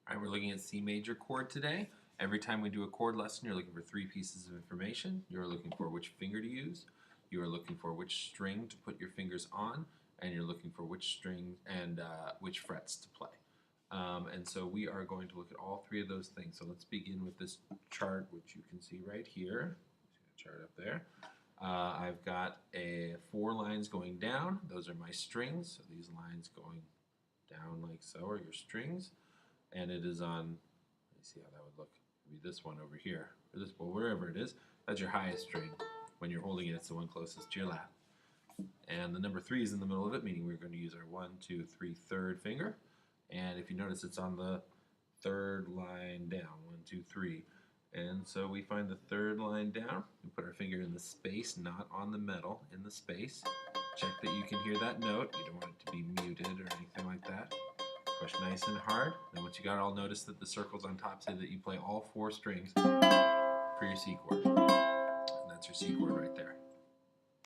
All right, we're looking at C major chord today. Every time we do a chord lesson, you're looking for three pieces of information. You're looking for which finger to use, you are looking for which string to put your fingers on, and you're looking for which string and which frets to play. And so we are going to look at all three of those things. So let's begin with this chart, which you can see right here. See the chart up there. I've got 4 lines going down. Those are my strings. So these lines going down like so are your strings. And it is on, let me see how that would look. Maybe this one over here, or this, well, wherever it is, that's your highest string. When you're holding it, it's the one closest to your lap. And the number 3 is in the middle of it, meaning we're going to use our 1, 2, 3, third finger. And if you notice, it's on the third line down, 1, 2, 3. And so we find the third line down. We put our finger in the space, not on the metal, in the space. Check that you can hear that note. You don't want it to be muted or anything like that. Push nice and hard. Then once you got it all, notice that the circles on top say that you play all 4 strings for your C chord.